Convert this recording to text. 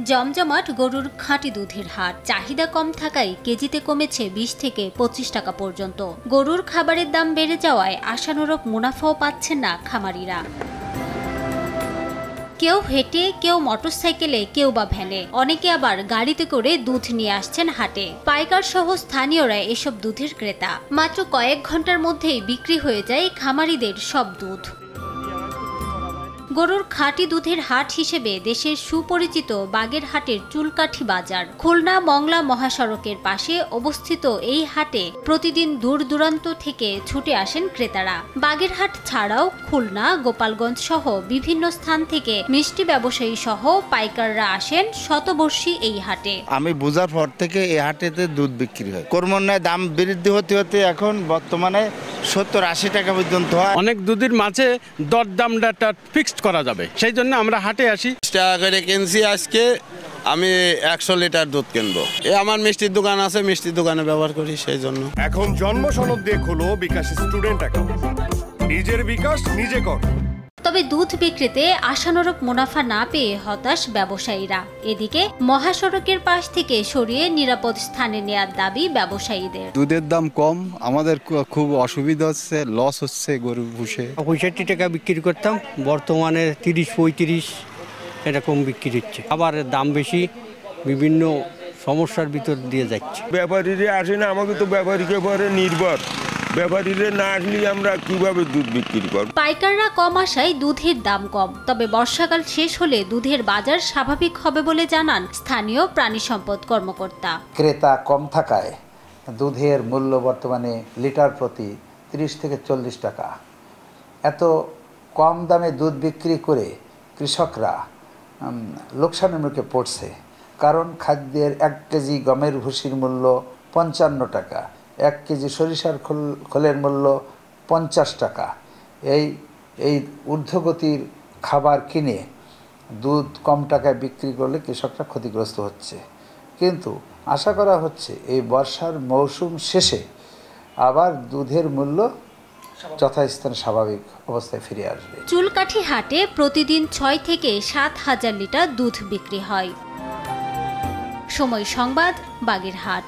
জমজমাট গরুর খাঁটি দুধের হাট। চাহিদা কম থাকায় কেজিতে কমেছে 20 থেকে 25 টাকা পর্যন্ত। গরুর খাবারের দাম বেড়ে যাওয়ায় আশানুরূপ মুনাফাও পাচ্ছেন না খামারিরা। কেউ হেঁটে, কেউ মোটরসাইকেলে, কেউ বা ভ্যানে, অনেকে আবার গাড়িতে করে দুধ নিয়ে আসছেন হাটে। পাইকার সহ স্থানীয়রা এসব দুধের ক্রেতা। মাত্র কয়েক ঘন্টার মধ্যেই বিক্রি হয়ে যায় খামারিদের সব দুধ। গরুর খাঁটি দুধের হাট হিসেবে দেশের সুপরিচিত বাগেরহাটের চুলকাঠি বাজার খুলনা মংলা মহাসড়কের পাশে অবস্থিত এই হাটে প্রতিদিন দূর দূরান্ত থেকে ছুটে আসেন ক্রেতারা। বাগেরহাট ছাড়াও খুলনা, গোপালগঞ্জ সহ বিভিন্ন স্থান থেকে মিষ্টি ব্যবসায়ী সহ পাইকাররা আসেন শতবর্ষী এই হাটে। আমি বোঝার পর থেকে এই হাটেতে দুধ বিক্রি হয়। ক্রমান্বয়ে দাম বৃদ্ধি হতে হতে এখন বর্তমানে 70-80 টাকা পর্যন্ত হয়। অনেক দুধের মাঝে দরদামটা ফিক্সড করা যাবে, সেই জন্য আমরা হাটে আসি। 20 টাকা করে কিনছি, আজকে আমি 100 লিটার দুধ কিনবো। আমার মিষ্টির দোকান আছে, মিষ্টির দোকানে ব্যবহার করি, সেই জন্য। এখন জন্ম সনদ দিয়ে খোলো বিকাশ স্টুডেন্ট অ্যাকাউন্ট। নিজের বিকাশ নিজে কর। তবে দুধ বিক্রিতে আশানুরূপ মুনাফা না পেয়ে হতাশ ব্যবসায়ীরা। এদিকে মহাসড়কের পাশ থেকে সরিয়ে নিরাপদ স্থানে নেয়ার দাবি ব্যবসায়ীদের। দুধের দাম কম, আমাদের খুব অসুবিধা হচ্ছে, লস হচ্ছে গরু পুষে। 65 টাকা বিক্রি করতাম, বর্তমানে 30-35 এরকম বিক্রি হচ্ছে। আবার দাম বেশি, বিভিন্ন সমস্যার ভিতর দিয়ে যাচ্ছে। ব্যাপারীরা আসে না, আমাকে তো ব্যাপারীকে পরে নির্ভর। ব্যাপারীরা না আসলে আমরা কিভাবে দুধ বিক্রি করব? পাইকাররা কম আসায় দুধের দাম কম। তবে বর্ষাকাল শেষ হলে দুধের বাজার স্বাভাবিক হবে বলে জানান স্থানীয় প্রাণী সম্পদ কর্মকর্তা। ক্রেতা কম থাকায় দুধের মূল্য বর্তমানে লিটার প্রতি 30 থেকে 40 টাকা। এত কম দামে দুধ বিক্রি করে কৃষকরা লোকসানের মুখে পড়ছে। কারণ খাদ্যের 1 কেজি গমের ভুসির মূল্য 55 টাকা, 1 কেজি সরিষার খোলের মূল্য 50 টাকা। এই ঊর্ধ্বগতির খাবার কিনে দুধ কম টাকায় বিক্রি করলে কৃষকরা ক্ষতিগ্রস্ত হচ্ছে। কিন্তু আশা করা হচ্ছে এই বর্ষার মৌসুম শেষে আবার দুধের মূল্য যথাস্থানে স্বাভাবিক অবস্থায় ফিরে আসবে। চুলকাঠি হাটে প্রতিদিন 6 থেকে 7 হাজার লিটার দুধ বিক্রি হয়। সময় সংবাদ, বাগেরহাট।